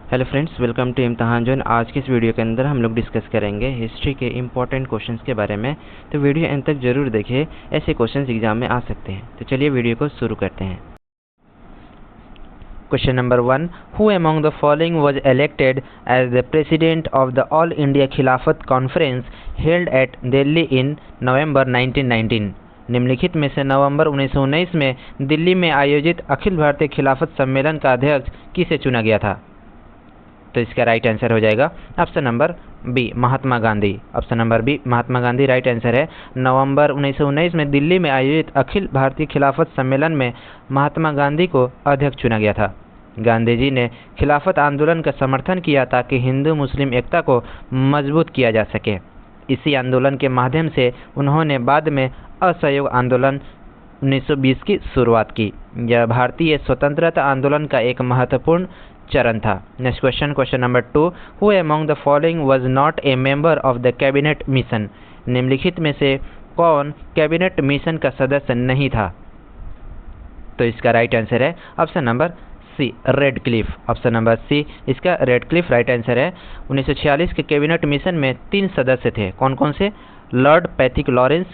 Hello friends, welcome to इम्तिहान zone. आज के इस वीडियो के अंदर हम लोग डिस्कस करेंगे हिस्ट्री के इम्पोर्टेंट क्वेश्चंस के बारे में। तो वीडियो एंड तक जरूर देखिए, ऐसे क्वेश्चंस एग्जाम में आ सकते हैं। तो चलिए वीडियो को शुरू करते हैं। Question number 1, who among the following was elected as the president of the all India Khilafat conference held at Delhi in November 1919? निम्नलिखित में से नवंबर 1919 में दिल्ली में आयोजित अखिल भारतीय खिलाफत सम्मेलन का अध्यक्ष किसे चुना गया था? तो इसका राइट आंसर हो जाएगा option number B, Mahatma Gandhi. Option number B, Mahatma Gandhi right answer है। नवंबर 1919 में दिल्ली में आयोजित अखिल भारतीय खिलाफत सम्मेलन में महात्मा गांधी को अध्यक्ष चुना गया था। गांधी जी ने खिलाफत आंदोलन का समर्थन किया ताकि हिंदू मुस्लिम एकता को मजबूत किया जा सके। इसी आंदोलन के माध्यम से उन्होंने बाद में असहयोग आंदोलन 1920 की शुरुआत की। यह भारतीय स्वतंत्रता आंदोलन का एक महत्वपूर्ण चरण था। Next question, question number 2, who among the following was not a member of the cabinet mission? निम्नलिखित में से कौन कैबिनेट मिशन का सदस्य नहीं था? तो इसका राइट आंसर है option number C, Radcliffe. Option number C, इसका रेडक्लिफ राइट आंसर है। 1946 के कैबिनेट मिशन में 3 सदस्य थे। कौन कौन से? Lord Pethick Lawrence,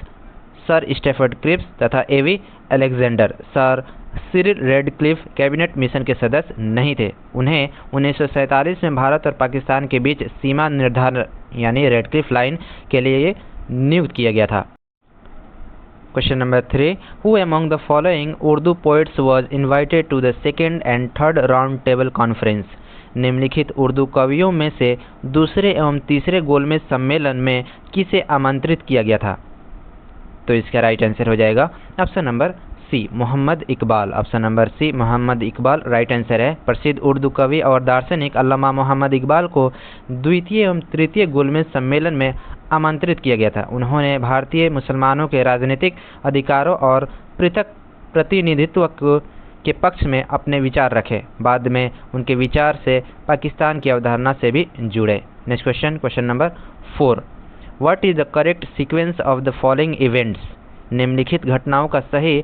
sir Stafford Cripps तथा A V Alexander. Sir Cyril Radcliffe cabinet mission के सदस्य नहीं थे। उन्हें 1947 में भारत और पाकिस्तान के बीच सीमा निर्धारण यानी रेडक्लिफ लाइन के लिए नियुक्त किया गया था। Question number 3, who among the following Urdu poets was invited to the second and third round table conference? निम्नलिखित उर्दू कवियों में से दूसरे एवं तीसरे गोलमेज सम्मेलन में किसे आमंत्रित किया गया था? तो इसका राइट आंसर हो जाएगा option number C, Mohammad Iqbal. Option number C, Mohammad Iqbal right answer है। प्रसिद्ध उर्दू कवि और दार्शनिक अल्लामा मोहम्मद इकबाल को द्वितीय एवं तृतीय गोलमेज सम्मेलन में आमंत्रित किया गया था। उन्होंने भारतीय मुसलमानों के राजनीतिक अधिकारों और पृथक प्रतिनिधित्व के पक्ष में अपने विचार रखे। बाद में उनके विचार से पाकिस्तान की अवधारणा से भी जुड़े। Next question, question number 4, what is the correct sequence of the following events? निम्नलिखित घटनाओं का सही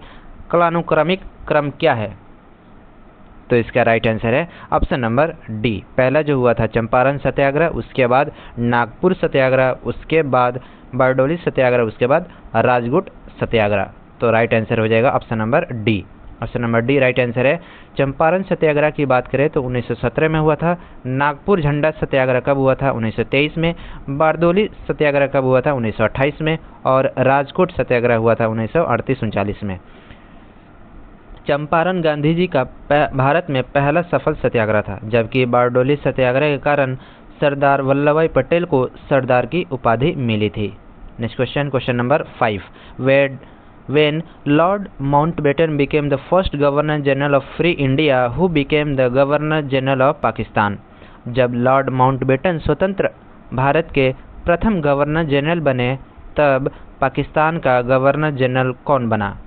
कालानुक्रमिक क्रम क्या है? तो इसका राइट आंसर है ऑप्शन नंबर डी। पहला जो हुआ था चंपारण सत्याग्रह, उसके बाद नागपुर सत्याग्रह, उसके बाद बारडोली सत्याग्रह, उसके बाद राजगुट सत्याग्रह। तो राइट आंसर हो जाएगा option number D. Option number D right answer है। चंपारण सत्याग्रह की बात करें तो 1917 में हुआ था। नागपुर झंडा सत्याग्रह कब हुआ था? 1923 में। बारडोली सत्याग्रह कब हुआ था? 1928 में। और राजकोट सत्याग्रह हुआ था 1938-39 में। चंपारण गांधी जी का भारत में पहला सफल सत्याग्रह था, जबकि बारडोली सत्याग्रह के कारण सरदार वल्लभ भाई पटेल को सरदार की उपाधि मिली थी। Next question, question number 5, when Lord Mountbatten became the first Governor General of Free India, who became the Governor General of Pakistan? जब लॉर्ड माउंटबेटन स्वतंत्र भारत के प्रथम गवर्नर जनरल बने, तब पाकिस्तान का गवर्नर जनरल कौन बना?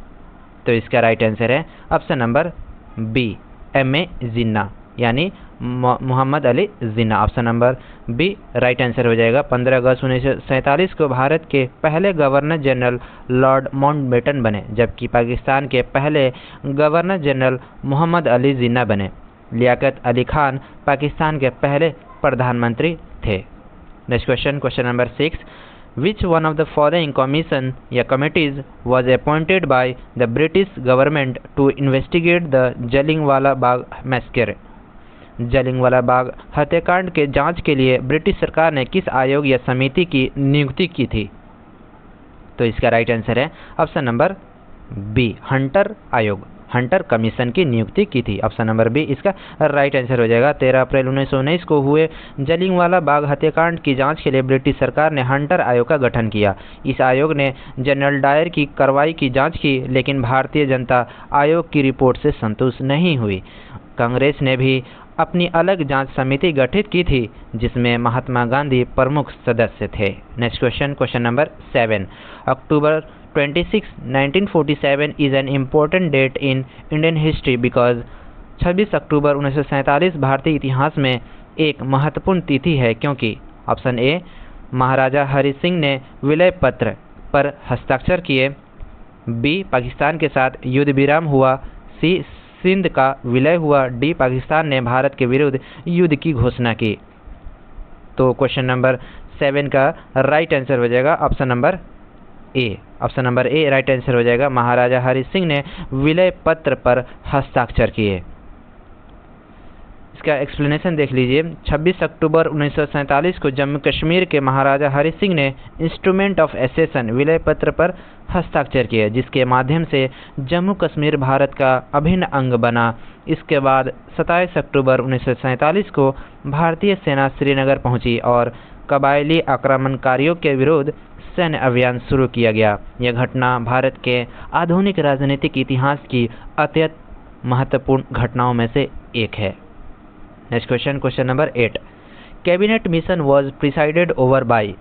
तो इसका राइट आंसर है option number B, M.A. Jinnah यानी Mohammad Ali Jinnah. Option number B right answer हो जाएगा। 15 अगस्त 1947 को भारत के पहले गवर्नर जनरल लॉर्ड माउंटबेटन बने, जबकि पाकिस्तान के पहले गवर्नर जनरल मोहम्मद अली जिन्ना बने। लियाकत अली खान पाकिस्तान के पहले प्रधानमंत्री थे। Next question, question number 6, Which one of the following commission या committees was appointed by the British government to investigate the Jallianwala Bagh massacre? Jallianwala Bagh हत्याकांड के जांच के लिए ब्रिटिश सरकार ने किस आयोग या समिति की नियुक्ति की थी? तो इसका राइट आंसर है ऑप्शन नंबर बी, हंटर आयोग, हंटर कमीशन की नियुक्ति की थी। ऑप्शन नंबर बी इसका राइट आंसर हो जाएगा। 13 अप्रैल 1919 को हुए जलियांवाला बाग हत्याकांड की जांच के लिए ब्रिटिश सरकार ने हंटर आयोग का गठन किया। इस आयोग ने जनरल डायर की कार्रवाई की जांच की, लेकिन भारतीय जनता आयोग की रिपोर्ट से संतुष्ट नहीं हुई। कांग्रेस ने भी अपनी अलग जांच समिति गठित की थी, जिसमें महात्मा गांधी प्रमुख सदस्य थे। Next question, question number 7, October 26, 1947 is an important date in Indian history because 26 अक्टूबर 1947 भारतीय इतिहास में एक महत्वपूर्ण तिथि है, क्योंकि ऑप्शन ए, महाराजा हरि सिंह ने विलय पत्र पर हस्ताक्षर किए, बी, पाकिस्तान के साथ युद्ध विराम हुआ, सी, सिंध का विलय हुआ। डी, पाकिस्तान ने भारत के विरुद्ध युद्ध की घोषणा की। तो क्वेश्चन नंबर 7 का राइट आंसर हो जाएगा ऑप्शन नंबर ए। ऑप्शन नंबर ए राइट आंसर हो जाएगा। महाराजा हरि सिंह ने विलय पत्र पर हस्ताक्षर किए। इसका एक्सप्लेनेशन देख लीजिए। 26 अक्टूबर 1947 को जम्मू कश्मीर के महाराजा हरि सिंह ने इंस्ट्रूमेंट ऑफ एसेशन विलय पत्र पर हस्ताक्षर किए, जिसके माध्यम से जम्मू कश्मीर भारत का अभिन्न अंग बना। इसके बाद 27 अक्टूबर 1947 को भारतीय सेना श्रीनगर पहुंची और कबायली आक्रमणकारियों के विरुद्ध सैन्य अभियान शुरू किया गया। यह घटना भारत के आधुनिक राजनीतिक इतिहास की अत्यंत महत्वपूर्ण घटनाओं में से एक है। Next question, question number 8। Cabinet mission was presided over by.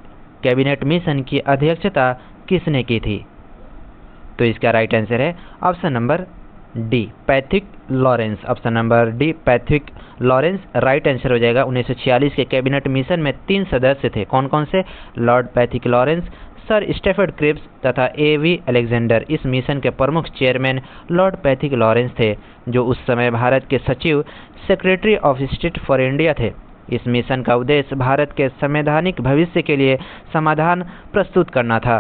Cabinet mission की अध्यक्षता किसने की थी? तो इसका राइट आंसर है option number D, Patrick Lawrence. Option number D, Patrick Lawrence right answer हो जाएगा। 1946 के कैबिनेट मिशन में 3 सदस्य थे। कौन कौन से? Lord Patrick Lawrence, sir Stafford Cripps तथा ए.वी. अलेक्जेंडर। इस मिशन के प्रमुख चेयरमैन लॉर्ड पैट्रिक लॉरेंस थे, जो उस समय भारत के सचिव secretary of state for India थे। इस मिशन का उद्देश्य भारत के संवैधानिक भविष्य के लिए समाधान प्रस्तुत करना था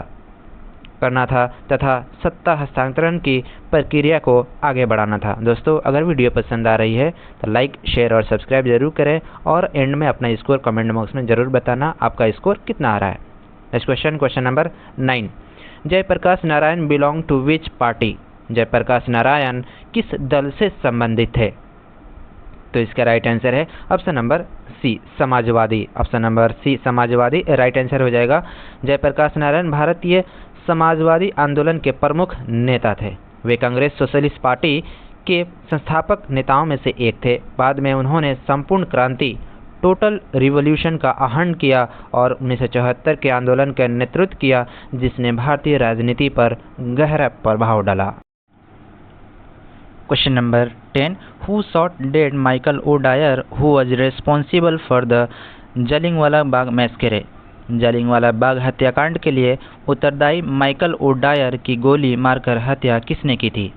तथा सत्ता हस्तांतरण की प्रक्रिया को आगे बढ़ाना था। दोस्तों, अगर वीडियो पसंद आ रही है तो लाइक, शेयर और सब्सक्राइब जरूर करें और एंड में अपना स्कोर कमेंट बॉक्स में जरूर बताना आपका स्कोर कितना आ रहा है। Next question, question number 9। Jayaprakash Narayan belong to which party. Jayaprakash Narayan किस दल से संबंधित थे? तो इसका राइट आंसर है ऑप्शन नंबर सी, समाजवादी। ऑप्शन नंबर सी, समाजवादी राइट आंसर हो जाएगा। जयप्रकाश नारायण भारतीय समाजवादी आंदोलन के प्रमुख नेता थे। वे कांग्रेस सोशलिस्ट पार्टी के संस्थापक नेताओं में से एक थे। बाद में उन्होंने संपूर्ण क्रांति, टोटल रिवॉल्यूशन का आह्वान किया और 1974 के आंदोलन का नेतृत्व किया, जिसने भारतीय राजनीति पर गहरा प्रभाव डाला। Question number 10। Who shot dead Michael O Dwyer who was responsible for the Jallianwala Bagh massacre. Jallianwala Bagh हत्याकांड के लिए उत्तरदायी माइकल ओ डायर की गोली मारकर हत्या किसने की थी?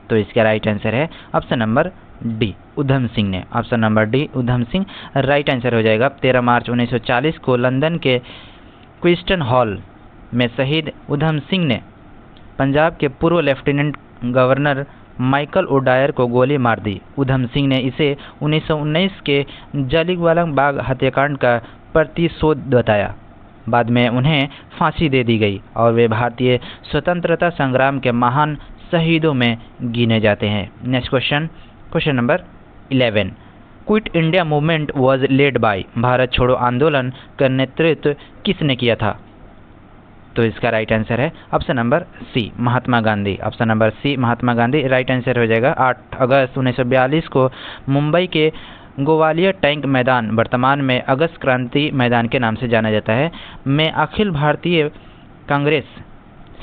तो इसका राइट आंसर है option number D, Udham Singh ने। Option number D, Udham Singh right answer हो जाएगा। 13 मार्च 1940 को लंदन के क्विंस्टन हॉल में शहीद उधम सिंह ने पंजाब के पूर्व lieutenant governor Michael O Dyer को गोली मार दी। उधम सिंह ने इसे 1919 के जालियांवाला बाग हत्याकांड का प्रतिशोध बताया। बाद में उन्हें फांसी दे दी गई और वे भारतीय स्वतंत्रता संग्राम के महान शहीदों में गिने जाते हैं। Next question, question number 11। Quit India movement was led by. Bharat छोड़ो आंदोलन का नेतृत्व किसने किया था? तो इसका राइट आंसर है ऑप्शन नंबर सी, महात्मा गांधी। ऑप्शन नंबर सी, महात्मा गांधी राइट आंसर हो जाएगा। 8 अगस्त 1942 को मुंबई के ग्वालियर टैंक मैदान, वर्तमान में अगस्त क्रांति मैदान के नाम से जाना जाता है, में अखिल भारतीय कांग्रेस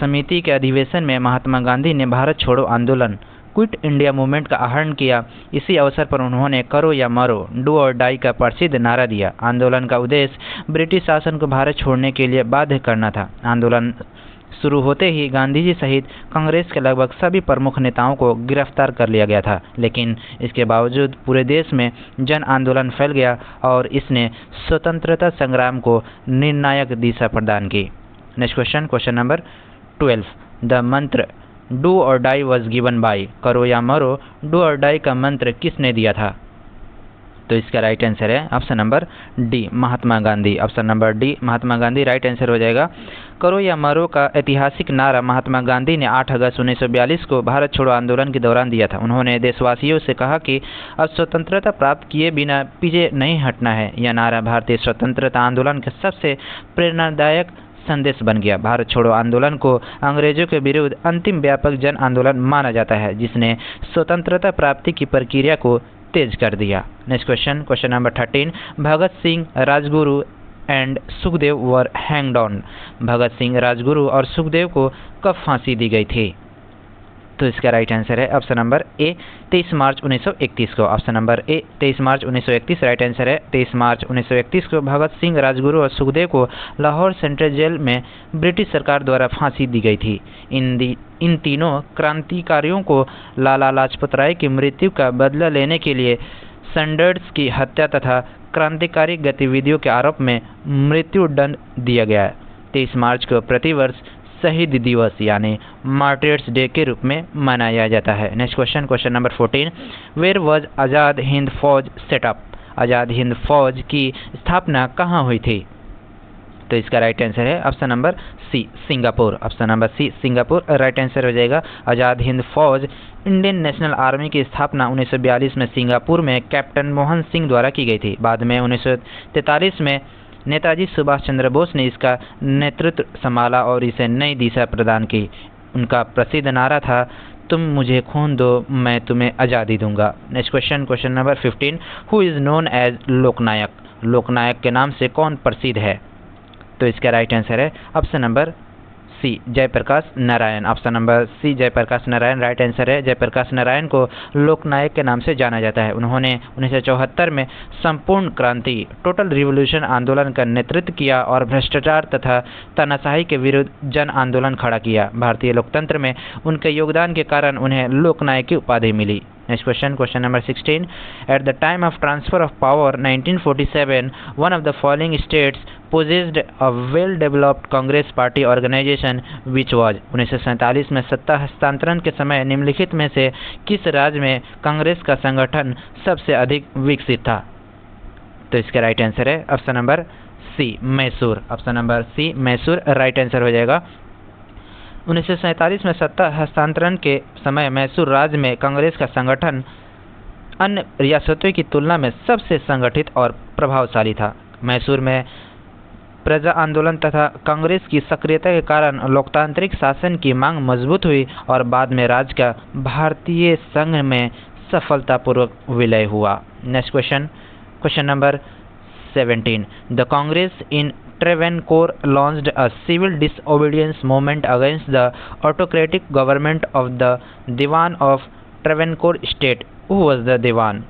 समिति के अधिवेशन में महात्मा गांधी ने भारत छोड़ो आंदोलन, क्विट इंडिया मूवमेंट का आह्वान किया। इसी अवसर पर उन्होंने करो या मरो, डू और डाई का प्रसिद्ध नारा दिया। आंदोलन का उद्देश्य ब्रिटिश शासन को भारत छोड़ने के लिए बाध्य करना था। आंदोलन शुरू होते ही गांधी जी सहित कांग्रेस के लगभग सभी प्रमुख नेताओं को गिरफ्तार कर लिया गया था, लेकिन इसके बावजूद पूरे देश में जन आंदोलन फैल गया और इसने स्वतंत्रता संग्राम को निर्णायक दिशा प्रदान की। Next question, question number 12। The मंत्र डू और डाई वॉज गिवन बाय। करो या मरो, डू और डाई का मंत्र किसने दिया था? तो इसका राइट आंसर है option number D, Mahatma Gandhi. Option number D, Mahatma Gandhi right answer हो जाएगा। करो या मरो का ऐतिहासिक नारा महात्मा गांधी ने 8 अगस्त 1942 को भारत छोड़ो आंदोलन के दौरान दिया था। उन्होंने देशवासियों से कहा कि अब स्वतंत्रता प्राप्त किए बिना पीछे नहीं हटना है। यह नारा भारतीय स्वतंत्रता आंदोलन का सबसे प्रेरणादायक संदेश बन गया। भारत छोड़ो आंदोलन को अंग्रेजों के विरुद्ध अंतिम व्यापक जन आंदोलन माना जाता है, जिसने स्वतंत्रता प्राप्ति की प्रक्रिया को तेज कर दिया। Next question, question number 13। Bhagat Singh, Rajguru and Sukhdev were hanged on. Bhagat Singh, Rajguru और सुखदेव को कब फांसी दी गई थी? तो इसका राइट आंसर है ऑप्शन नंबर ए 23 मार्च 1931 को। ऑप्शन नंबर ए 23 मार्च 1931 राइट आंसर है। 23 मार्च 1931 को भगत सिंह, राजगुरु और सुखदेव को लाहौर सेंट्रल जेल में ब्रिटिश सरकार द्वारा फांसी दी गई थी। इन तीनों क्रांतिकारियों को लाला लाजपत राय की मृत्यु का बदला लेने के लिए सैंडर्स की हत्या तथा क्रांतिकारी गतिविधियों के आरोप में मृत्युदंड दिया गया है। 23 मार्च को प्रतिवर्ष शहीद दिवस यानी मार्टियर्स डे के रूप में मनाया जाता है। Next question, question number 14, where was Azad Hind Fauj set up? आज़ाद हिंद फौज की स्थापना कहाँ हुई थी? तो इसका राइट आंसर है option number C Singapore. Option number C Singapore right answer हो जाएगा। आज़ाद हिंद फौज इंडियन नेशनल आर्मी की स्थापना 1942 में सिंगापुर में कैप्टन मोहन सिंह द्वारा की गई थी। बाद में 1943 में नेताजी सुभाष चंद्र बोस ने इसका नेतृत्व संभाला और इसे नई दिशा प्रदान की। उनका प्रसिद्ध नारा था, तुम मुझे खून दो, मैं तुम्हें आज़ादी दूंगा। Next question, question number 15, who is known as Loknayak? Loknayak के नाम से कौन प्रसिद्ध है? तो इसका राइट आंसर है option number C Jayaprakash Narayan. Option number C Jayaprakash Narayan right answer है। जयप्रकाश नारायण को लोकनायक के नाम से जाना जाता है। उन्होंने 1974 में संपूर्ण क्रांति टोटल रिवॉल्यूशन आंदोलन का नेतृत्व किया और भ्रष्टाचार तथा तानाशाही के विरुद्ध जन आंदोलन खड़ा किया। भारतीय लोकतंत्र में उनके योगदान के कारण उन्हें लोकनायक की उपाधि मिली। Next question, question number 16. At the time of transfer of power 1947, one of the following states possessed a well-developed Congress party organization which was 1947 में सत्ता हस्तांतरण के समय निम्नलिखित में से किस राज्य में कांग्रेस का संगठन सबसे अधिक विकसित था? तो इसका राइट आंसर है option number C Mysore. Option number C Mysore right answer हो जाएगा। 1947 में सत्ता हस्तांतरण के समय मैसूर राज्य में कांग्रेस का संगठन अन्य रियासतों की तुलना में सबसे संगठित और प्रभावशाली था। मैसूर में प्रजा आंदोलन तथा कांग्रेस की सक्रियता के कारण लोकतांत्रिक शासन की मांग मजबूत हुई और बाद में राज्य का भारतीय संघ में सफलतापूर्वक विलय हुआ। Next question, question number 17. The Congress in Travancore launched a civil disobedience movement against the autocratic government of the Diwan of Travancore state. Who was the Diwan?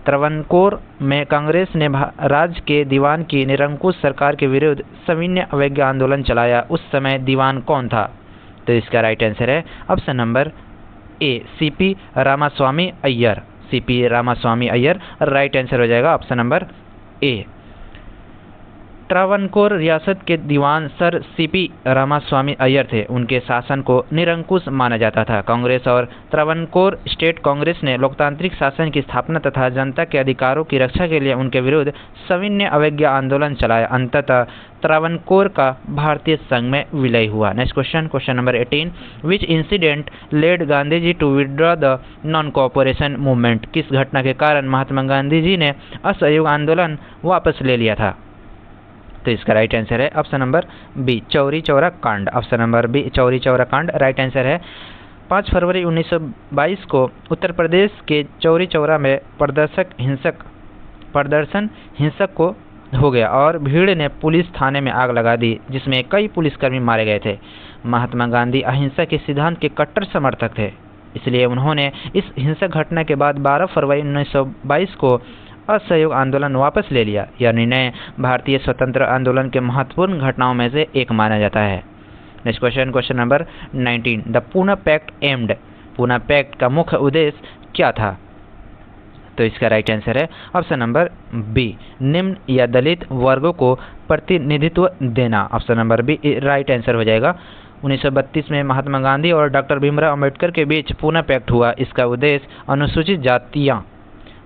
त्रवनकोर में कांग्रेस ने राज्य के दीवान की निरंकुश सरकार के विरुद्ध सविनय अवज्ञा आंदोलन चलाया। उस समय दीवान कौन था? तो इसका राइट आंसर है option number A C P Ramaswamy Iyer. C P Ramaswamy Iyer right answer हो जाएगा ऑप्शन नंबर ए। त्रावणकोर रियासत के दीवान सर सीपी रामास्वामी अय्यर थे। उनके शासन को निरंकुश माना जाता था। कांग्रेस और त्रावणकोर स्टेट कांग्रेस ने लोकतांत्रिक शासन की स्थापना तथा जनता के अधिकारों की रक्षा के लिए उनके विरुद्ध सविनय अवज्ञा आंदोलन चलाया। अंततः त्रावणकोर का भारतीय संघ में विलय हुआ। Next question, question number 18. Which incident led Gandhi ji to withdraw the non cooperation movement? किस घटना के कारण महात्मा गांधी जी ने असहयोग आंदोलन वापस ले लिया था? तो इसका राइट आंसर है option number B Chauri Chaura कांड। Option number B Chauri Chaura कांड राइट आंसर है। 5 फरवरी 1922 को उत्तर प्रदेश के चौरी चौरा में प्रदर्शन हिंसक को हो गया और भीड़ ने पुलिस थाने में आग लगा दी, जिसमें कई पुलिसकर्मी मारे गए थे। महात्मा गांधी अहिंसा के सिद्धांत के कट्टर समर्थक थे, इसलिए उन्होंने इस हिंसक घटना के बाद 12 फरवरी 1922 को असहयोग आंदोलन वापस ले लिया। यह निर्णय भारतीय स्वतंत्र आंदोलन के महत्वपूर्ण घटनाओं में से एक माना जाता है। Next question, question number 19. The Poona pact aimed? Poona pact का मुख्य उद्देश्य क्या था? तो इसका राइट आंसर है ऑप्शन नंबर बी निम्न या दलित वर्गों को प्रतिनिधित्व देना। Option number B right answer हो जाएगा। 1932 में महात्मा गांधी और डॉक्टर भीमराव अंबेडकर के बीच पूना पैक्ट हुआ। इसका उद्देश्य अनुसूचित जातियाँ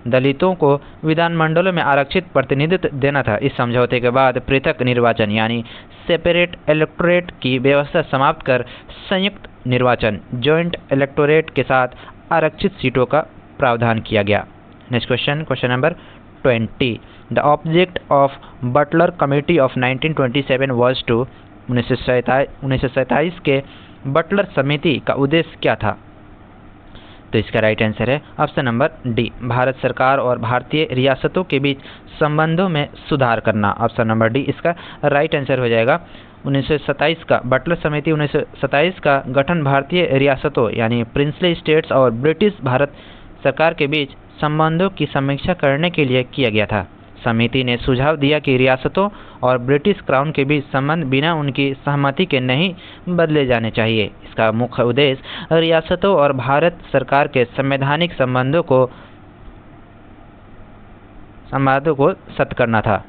दलितों को विधानमंडलों में आरक्षित प्रतिनिधित्व देना था। इस समझौते के बाद पृथक निर्वाचन यानी सेपरेट इलेक्टोरेट की व्यवस्था समाप्त कर संयुक्त निर्वाचन जॉइंट इलेक्टोरेट के साथ आरक्षित सीटों का प्रावधान किया गया। Next question, question number 20. The object of Butler committee of 1927 was to? 1927 के बटलर समिति का उद्देश्य क्या था? तो इसका राइट आंसर है ऑप्शन नंबर डी भारत सरकार और भारतीय रियासतों के बीच संबंधों में सुधार करना। ऑप्शन नंबर डी इसका राइट आंसर हो जाएगा। 1927 का बटलर समिति 1927 का गठन भारतीय रियासतों यानी प्रिंसली स्टेट्स और ब्रिटिश भारत सरकार के बीच संबंधों की समीक्षा करने के लिए किया गया था। समिति ने सुझाव दिया कि रियासतों और ब्रिटिश क्राउन के बीच संबंध बिना उनकी सहमति के नहीं बदले जाने चाहिए। इसका मुख्य उद्देश्य रियासतों और भारत सरकार के संवैधानिक संबंधों को सख्त करना था।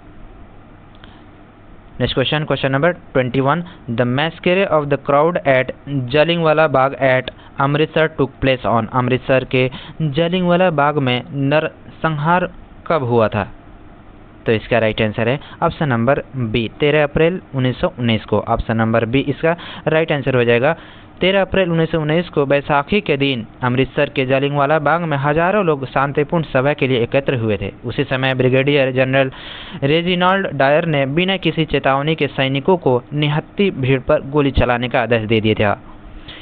Next question, question number 21। The massacre of the crowd at Jallianwala Bagh at Amritsar took place on. Amritsar के जलियांवाला बाग में नरसंहार कब हुआ था? तो इसका राइट आंसर है ऑप्शन नंबर बी, 13 अप्रैल 1919 को। ऑप्शन नंबर बी इसका राइट आंसर हो जाएगा। 13 अप्रैल 1919 को बैसाखी के दिन अमृतसर के जलियांवाला बाग में हजारों लोग शांतिपूर्ण सभा के लिए एकत्र हुए थे। उसी समय ब्रिगेडियर जनरल रेजिनाल्ड डायर ने बिना किसी चेतावनी के सैनिकों को निहत्थी भीड़ पर गोली चलाने का आदेश दे दिया था।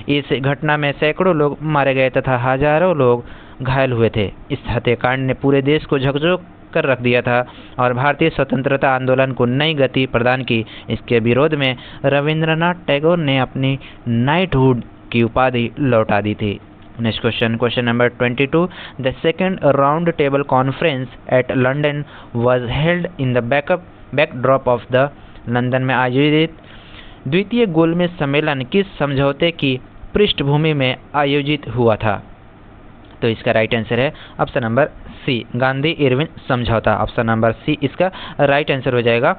इस घटना में सैकड़ों लोग मारे गए तथा हजारों लोग घायल हुए थे। इस हत्याकांड ने पूरे देश को झकझोर कर रख दिया था और भारतीय स्वतंत्रता आंदोलन को नई गति प्रदान की। इसके विरोध में रविंद्रनाथ टैगोर ने अपनी नाइटहुड की उपाधि लौटा दी थी। Next question, question number 22। The second round table conference at London was held in the backdrop of the. London में आयोजित द्वितीय गोलमेज सम्मेलन किस समझौते की पृष्ठभूमि में आयोजित हुआ था? तो इसका राइट आंसर है option number C, Gandhi Irwin समझौता। ऑप्शन नंबर सी इसका राइट आंसर हो जाएगा।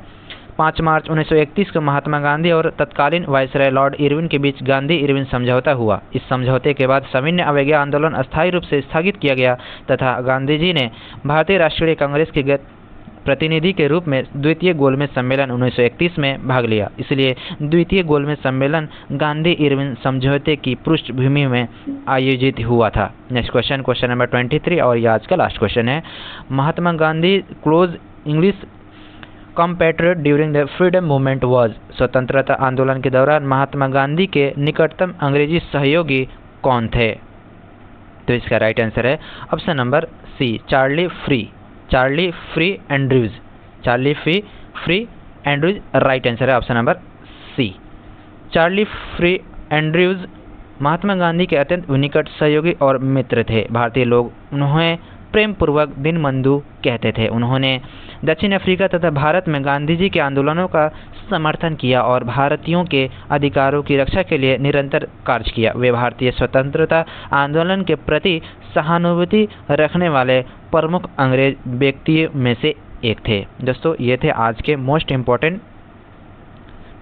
5 मार्च 1931 को महात्मा गांधी और तत्कालीन वायसराय लॉर्ड इरविन के बीच गांधी इरविन समझौता हुआ। इस समझौते के बाद सविनय अवज्ञा आंदोलन अस्थायी रूप से स्थगित किया गया तथा गांधी जी ने भारतीय राष्ट्रीय कांग्रेस के प्रतिनिधि के रूप में द्वितीय गोलमेज सम्मेलन 1931 में भाग लिया। इसलिए द्वितीय गोलमेज सम्मेलन गांधी इरविन समझौते की पृष्ठभूमि में आयोजित हुआ था। नेक्स्ट क्वेश्चन, क्वेश्चन नंबर 23 और ये आज का लास्ट क्वेश्चन है। Mahatma Gandhi close English compatriot during the freedom movement was. स्वतंत्रता आंदोलन के दौरान महात्मा गांधी के निकटतम अंग्रेजी सहयोगी कौन थे? तो इसका राइट आंसर है option number C, Charlie Freer Andrews. Charlie Freer Andrews right answer है option number C. Charlie Freer Andrews Mahatma Gandhi के अत्यंत निकट सहयोगी और मित्र थे। भारतीय लोग उन्हें प्रेम पूर्वक दीनबंधु कहते थे। उन्होंने दक्षिण अफ्रीका तथा भारत में गांधी जी के आंदोलनों का समर्थन किया और भारतीयों के अधिकारों की रक्षा के लिए निरंतर कार्य किया। वे भारतीय स्वतंत्रता आंदोलन के प्रति सहानुभूति रखने वाले प्रमुख अंग्रेज व्यक्तियों में से एक थे। दोस्तों ये थे आज के मोस्ट इम्पॉर्टेंट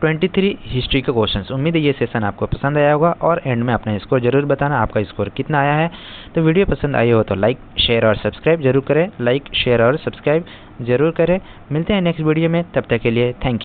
23 हिस्ट्री के क्वेश्चंस। उम्मीद है ये सेशन आपको पसंद आया होगा और एंड में अपना स्कोर जरूर बताना, आपका स्कोर कितना आया है। तो वीडियो पसंद आई हो तो लाइक शेयर और सब्सक्राइब जरूर करें। लाइक शेयर और सब्सक्राइब जरूर करें। मिलते हैं नेक्स्ट वीडियो में, तब तक के लिए थैंक यू।